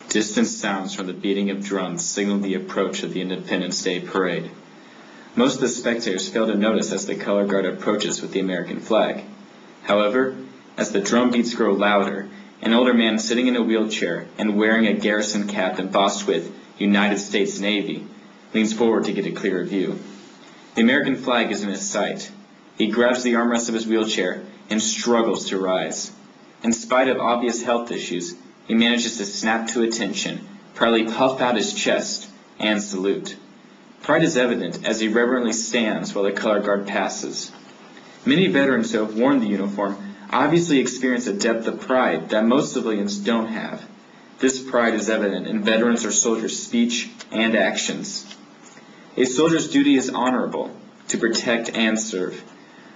Distant sounds from the beating of drums signaled the approach of the Independence Day parade. Most of the spectators fail to notice as the color guard approaches with the American flag. However, as the drum beats grow louder, an older man sitting in a wheelchair and wearing a garrison cap embossed with United States Navy leans forward to get a clearer view. The American flag is in his sight. He grabs the armrest of his wheelchair and struggles to rise. In spite of obvious health issues, he manages to snap to attention, proudly puff out his chest, and salute. Pride is evident as he reverently stands while the color guard passes. Many veterans who have worn the uniform obviously experience a depth of pride that most civilians don't have. This pride is evident in veterans or soldiers' speech and actions. A soldier's duty is honorable, to protect and serve.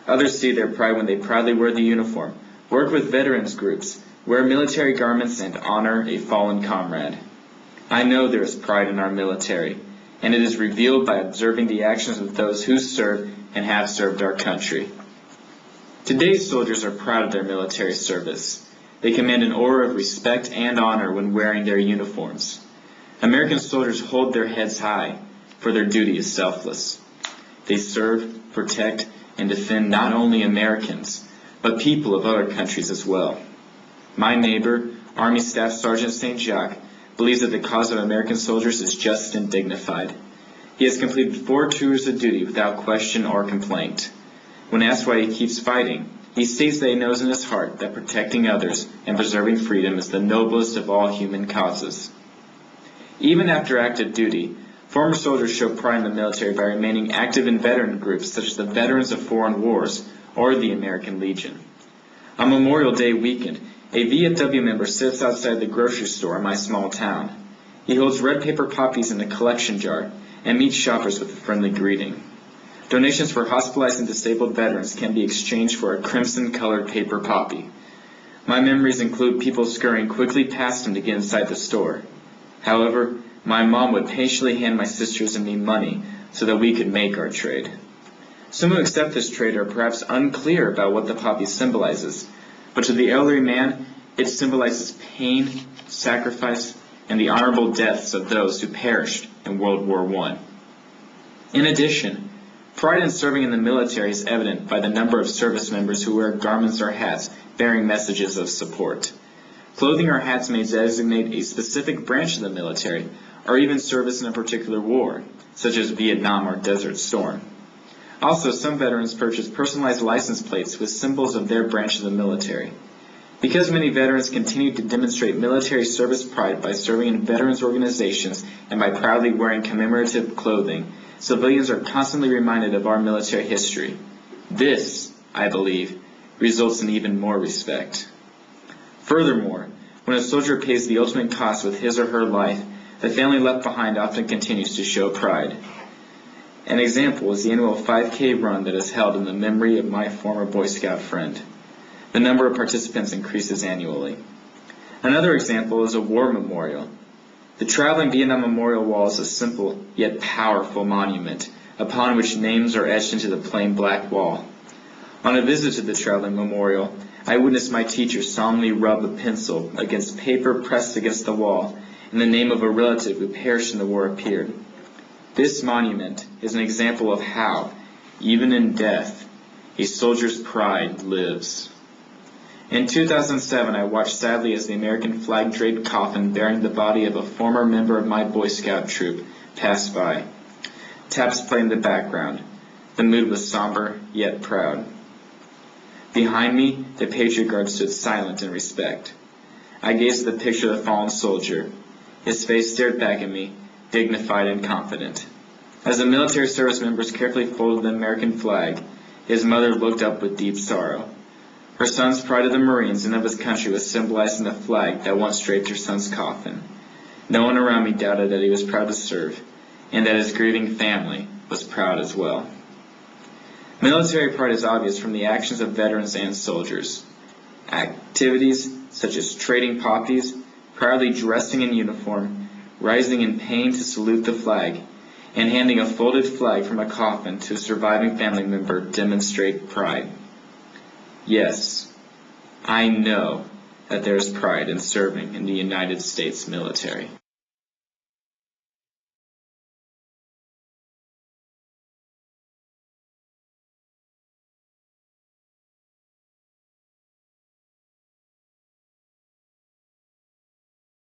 Others see their pride when they proudly wear the uniform, work with veterans groups, wear military garments, and honor a fallen comrade. I know there is pride in our military, and it is revealed by observing the actions of those who serve and have served our country. Today's soldiers are proud of their military service. They command an aura of respect and honor when wearing their uniforms. American soldiers hold their heads high, for their duty is selfless. They serve, protect, and defend not only Americans, but people of other countries as well. My neighbor, Army Staff Sergeant St. Jacques, believes that the cause of American soldiers is just and dignified. He has completed 4 tours of duty without question or complaint. When asked why he keeps fighting, he states that he knows in his heart that protecting others and preserving freedom is the noblest of all human causes. Even after active duty, former soldiers show pride in the military by remaining active in veteran groups such as the Veterans of Foreign Wars or the American Legion. On Memorial Day weekend, a VFW member sits outside the grocery store in my small town. He holds red paper poppies in a collection jar and meets shoppers with a friendly greeting. Donations for hospitalized and disabled veterans can be exchanged for a crimson-colored paper poppy. My memories include people scurrying quickly past him to get inside the store. However, my mom would patiently hand my sisters and me money so that we could make our trade. Some who accept this trade are perhaps unclear about what the poppy symbolizes, but to the elderly man, it symbolizes pain, sacrifice, and the honorable deaths of those who perished in World War I. In addition, pride in serving in the military is evident by the number of service members who wear garments or hats bearing messages of support. Clothing or hats may designate a specific branch of the military, or even service in a particular war, such as Vietnam or Desert Storm. Also, some veterans purchase personalized license plates with symbols of their branch of the military. Because many veterans continue to demonstrate military service pride by serving in veterans organizations and by proudly wearing commemorative clothing, civilians are constantly reminded of our military history. This, I believe, results in even more respect. Furthermore, when a soldier pays the ultimate cost with his or her life, the family left behind often continues to show pride. An example is the annual 5K run that is held in the memory of my former Boy Scout friend. The number of participants increases annually. Another example is a war memorial. The Traveling Vietnam Memorial Wall is a simple yet powerful monument upon which names are etched into the plain black wall. On a visit to the Traveling Memorial, I witnessed my teacher solemnly rub a pencil against paper pressed against the wall, and the name of a relative who perished in the war appeared. This monument is an example of how, even in death, a soldier's pride lives. In 2007, I watched sadly as the American flag-draped coffin bearing the body of a former member of my Boy Scout troop passed by. Taps played in the background. The mood was somber, yet proud. Behind me, the Patriot Guard stood silent in respect. I gazed at the picture of the fallen soldier. His face stared back at me, dignified and confident. As the military service members carefully folded the American flag, his mother looked up with deep sorrow. Her son's pride of the Marines and of his country was symbolized in the flag that once draped her son's coffin. No one around me doubted that he was proud to serve, and that his grieving family was proud as well. Military pride is obvious from the actions of veterans and soldiers. Activities such as trading poppies, proudly dressing in uniform, rising in pain to salute the flag, and handing a folded flag from a coffin to a surviving family member demonstrate pride. Yes, I know that there is pride in serving in the United States military.